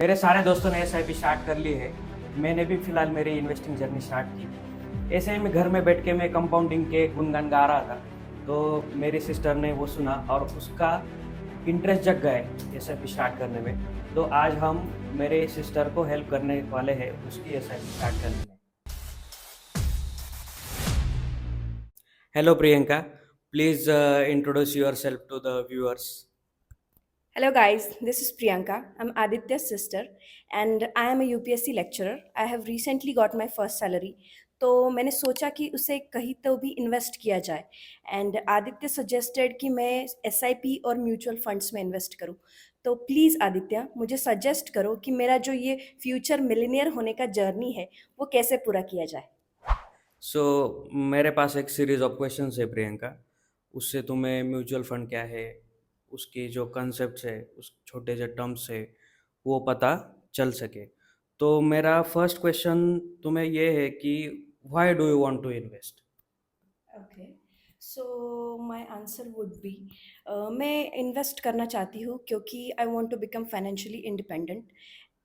मेरे सारे दोस्तों ने एसआईपी स्टार्ट कर ली है। मैंने भी फिलहाल मेरी इन्वेस्टिंग जर्नी स्टार्ट की। ऐसे ही मैं घर में बैठ के मैं कंपाउंडिंग के गुणगान गा रहा था, तो मेरी सिस्टर ने वो सुना और उसका इंटरेस्ट जग गया है एसआईपी स्टार्ट करने में। तो आज हम मेरे सिस्टर को हेल्प करने वाले हैं उसकी एसआईपी स्टार्ट करने में। Hello Priyanka, please introduce yourself to the viewers. Hello guys, this is Priyanka. I'm Aditya's sister and I am a UPSC lecturer. I have recently got my first salary. तो मैंने सोचा कि उसे कहीं तो भी इन्वेस्ट किया जाए एंड आदित्य सजेस्टेड कि मैं एसआईपी और म्यूचुअल फंड्स में इन्वेस्ट करूं। तो प्लीज़ आदित्य मुझे सजेस्ट करो कि मेरा जो ये फ्यूचर मिलियनियर होने का जर्नी है वो कैसे पूरा किया जाए। सो मेरे पास एक सीरीज ऑफ क्वेश्चंस है प्रियंका। उससे तुम्हें म्यूचुअल फंड क्या है, उसकी जो कंसेप्ट है, उस छोटे से टर्म्स है, वो पता चल सके। तो मेरा फर्स्ट क्वेश्चन तुम्हें ये है कि why do you want to invest? Okay, so my answer would be मैं इन्वेस्ट करना चाहती हूँ क्योंकि I want to become financially independent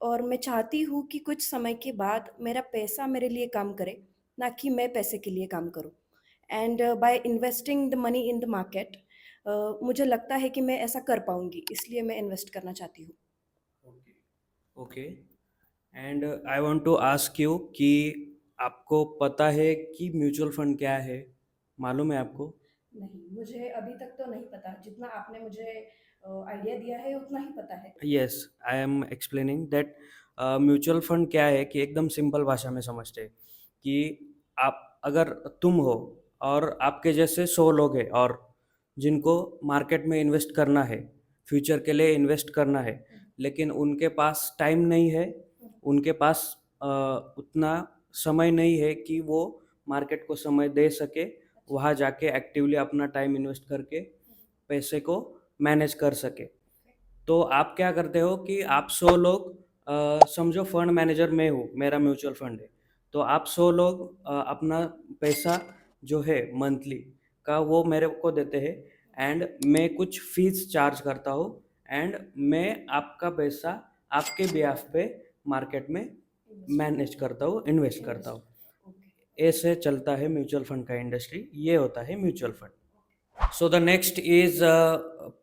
और मैं चाहती हूँ कि कुछ समय के बाद मेरा पैसा मेरे लिए काम करे, ना कि मैं पैसे के लिए काम करूँ। And by investing the money in the market मुझे लगता है कि मैं ऐसा कर पाऊँगी, इसलिए मैं इन्वेस्ट करना चाहती हूँ। Okay. Okay. And I want to ask you कि आपको पता है कि म्यूचुअल फंड क्या है? मालूम है आपको? नहीं, मुझे अभी तक तो नहीं पता, जितना आपने मुझे आइडिया दिया है उतना ही पता है। Yes, I am explaining that mutual fund क्या है कि एकदम सिंपल भाषा में समझते हैं कि आप अगर तुम हो और आपके जैसे 100 लोग हैं और जिनको मार्केट में इन्वेस्ट करना है, फ्यूचर के लिए इन्वेस्ट करना है, लेकिन उनके पास टाइम नहीं है, उनके पास उतना समय नहीं है कि वो मार्केट को समय दे सके, वहाँ जाके एक्टिवली अपना टाइम इन्वेस्ट करके पैसे को मैनेज कर सके। तो आप क्या करते हो कि आप 100 लोग, समझो फंड मैनेजर मैं हूँ, मेरा म्यूचुअल फंड है। तो आप 100 लोग अपना पैसा जो है मंथली का वो मेरे को देते हैं एंड मैं कुछ फीस चार्ज करता हूँ एंड मैं आपका पैसा आपके बिहाफ पे मार्केट में मैनेज करता हूँ, इन्वेस्ट करता हूँ। ओके। ऐसे चलता है म्यूचुअल फंड का इंडस्ट्री, ये होता है mutual fund. So the next is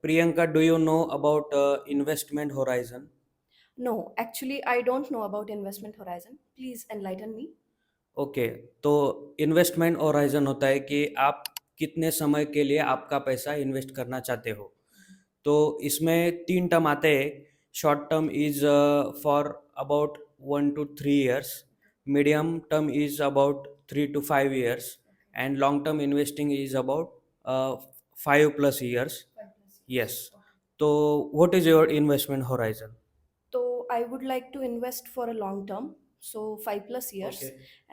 Priyanka. Do you know about investment horizon? No, actually, I don't know about investment horizon. Please enlighten me. Okay, तो इन्वेस्टमेंट होराइजन होता है कि आप कितने समय के लिए आपका पैसा इन्वेस्ट करना चाहते हो। तो इसमें 3 टर्म आते हैं। Short term is for about 1 to 3 years, medium term is about 3 to 5 years, and long term investing is about 5+ years. 5+years. Yes. Okay. तो what is your investment horizon? So I would like to invest for a long term, so 5+years, Okay.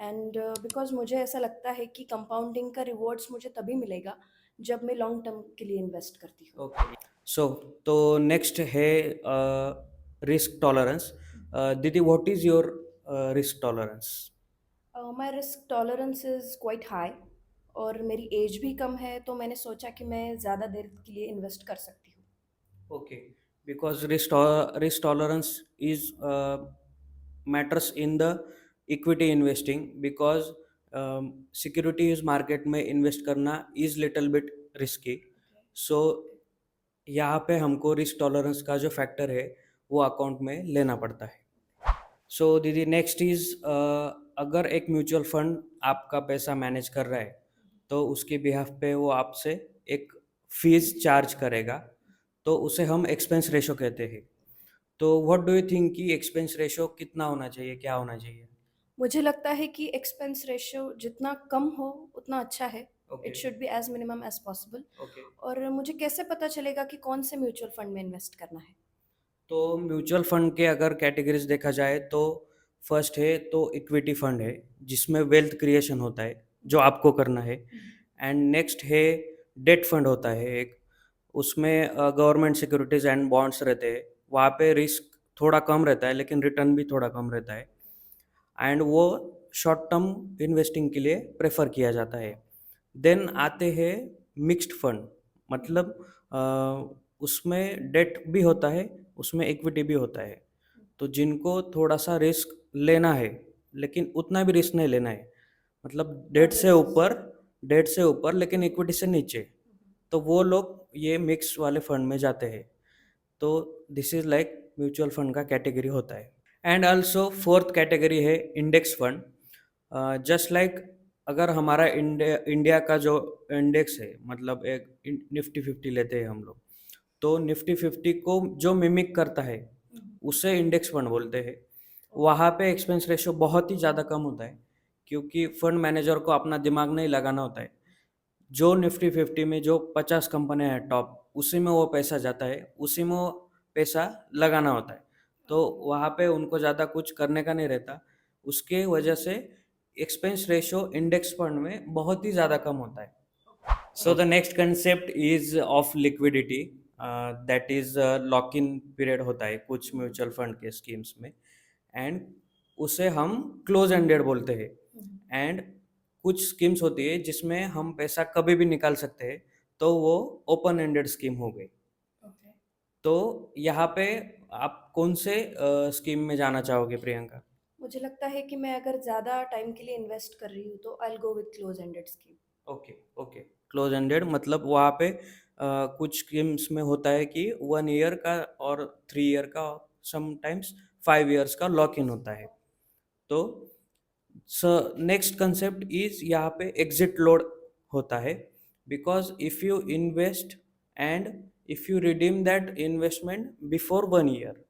and because मुझे ऐसा लगता है कि compounding का rewards मुझे तभी मिलेगा जब मैं लॉन्ग टर्म के लिए इन्वेस्ट करती हूँ। ओके। सो तो नेक्स्ट है रिस्क टॉलरेंस। दीदी, what is your risk tolerance? My risk tolerance is quite high और मेरी एज भी कम है, तो मैंने सोचा कि मैं ज़्यादा देर के लिए इन्वेस्ट कर सकती हूँ। Okay, because risk tolerance is matters in the equity investing, because securities market में invest करना is little bit risky. So यहाँ पे हमको रिस्क टॉलरेंस का जो फैक्टर है वो अकाउंट में लेना पड़ता है। सो दीदी, नेक्स्ट इज, अगर एक म्यूचुअल फंड आपका पैसा मैनेज कर रहा है तो उसके बिहाफ पे वो आपसे एक फीस चार्ज करेगा, तो उसे हम एक्सपेंस रेशो कहते हैं। तो व्हाट डू यू थिंक कि एक्सपेंस रेशो कितना होना चाहिए, क्या होना चाहिए? मुझे लगता है कि एक्सपेंस रेशियो जितना कम हो उतना अच्छा है। Okay. It should be as minimum as possible. Okay. और मुझे कैसे पता चलेगा कि कौन से म्यूचुअल फंड में इन्वेस्ट करना है। तो म्यूचुअल फंड के अगर कैटेगरीज देखा जाए तो फर्स्ट है तो इक्विटी फंड है, जिसमें वेल्थ क्रिएशन होता है जो आपको करना है। एंड नेक्स्ट है डेट फंड होता है एक, उसमें गवर्नमेंट सिक्योरिटीज एंड बॉन्ड्स रहते हैं, वहाँ पे रिस्क थोड़ा कम रहता है लेकिन रिटर्न भी थोड़ा कम रहता है, एंड वो शॉर्ट टर्म इन्वेस्टिंग के लिए प्रेफर किया जाता है। देन आते हैं मिक्स्ड फंड, मतलब उसमें डेट भी होता है, उसमें इक्विटी भी होता है। तो जिनको थोड़ा सा रिस्क लेना है लेकिन उतना भी रिस्क नहीं लेना है, मतलब डेट से ऊपर लेकिन इक्विटी से नीचे, तो वो लोग ये मिक्स वाले फंड में जाते हैं। तो this is like mutual fund का कैटेगरी होता है। एंड ऑल्सो फोर्थ कैटेगरी है इंडेक्स फंड। जस्ट लाइक अगर हमारा इंडिया का जो इंडेक्स है, मतलब एक निफ्टी 50 लेते हैं हम लोग, तो निफ्टी 50 को जो मिमिक करता है उसे इंडेक्स फंड बोलते हैं। वहाँ पे एक्सपेंस रेशियो बहुत ही ज़्यादा कम होता है, क्योंकि फंड मैनेजर को अपना दिमाग नहीं लगाना होता है। जो निफ्टी 50 में जो 50 कंपनियां हैं टॉप, उसी में वो पैसा जाता है, उसी में वो पैसा लगाना होता है। तो वहाँ पे उनको ज़्यादा कुछ करने का नहीं रहता, उसके वजह से एक्सपेंस रेशियो इंडेक्स फंड में बहुत ही ज़्यादा कम होता है। So the next concept is of liquidity, that is lock in period होता है कुछ म्यूचुअल फंड के स्कीम्स में, एंड उसे हम क्लोज एंडेड बोलते हैं। एंड कुछ स्कीम्स होती है जिसमें हम पैसा कभी भी निकाल सकते हैं, तो वो ओपन एंडेड स्कीम हो गई। तो यहाँ पे आप कौन से स्कीम में जाना चाहोगे प्रियंका? मुझे लगता है कि मैं अगर ज़्यादा टाइम के लिए इन्वेस्ट कर रही हूँ तो I will go with close ended scheme. Okay, okay. Close ended मतलब वहाँ पे कुछ स्कीम्स में होता है कि 1 ईयर का और 3 ईयर का, समटाइम्स 5 ईयर्स का लॉक इन होता है। तो नेक्स्ट कंसेप्ट इज यहाँ पे एग्जिट लोड होता है, because if you invest and if you redeem that investment before 1 year,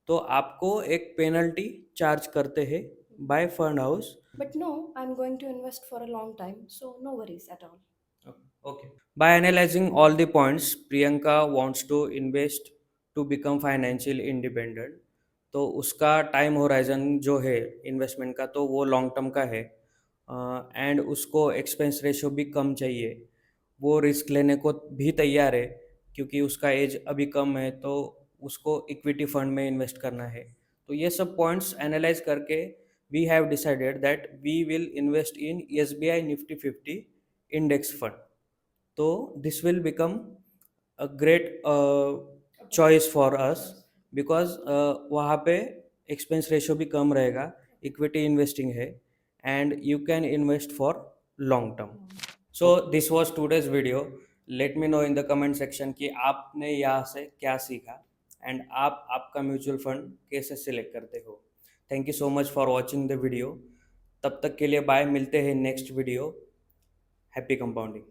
तो आपको एक पेनल्टी चार्ज करते हैं by fund house. But no, I'm going to invest for a long time, so no worries at all. Okay. By analyzing all the points, Priyanka wants to invest to become financially independent. तो उसका time horizon जो है investment का, तो वो long term का है। And उसको एक्सपेंस रेशियो भी कम चाहिए, वो रिस्क लेने को भी तैयार है, क्योंकि उसका एज अभी कम है, तो उसको इक्विटी फंड में इन्वेस्ट करना है। तो ये सब पॉइंट्स एनालाइज करके we have decided that we will invest in SBI Nifty 50 index fund. तो this will become a great choice for us, because वहाँ पे एक्सपेंस रेशियो भी कम रहेगा, इक्विटी इन्वेस्टिंग है, and you can invest for long term. So this was today's video. Let me know in the comment section कि आपने यहाँ से क्या सीखा, एंड आप आपका म्यूचुअल फंड कैसे सिलेक्ट करते हो। Thank you so much for watching the video. तब तक के लिए बाय, मिलते हैं नेक्स्ट वीडियो। Happy compounding.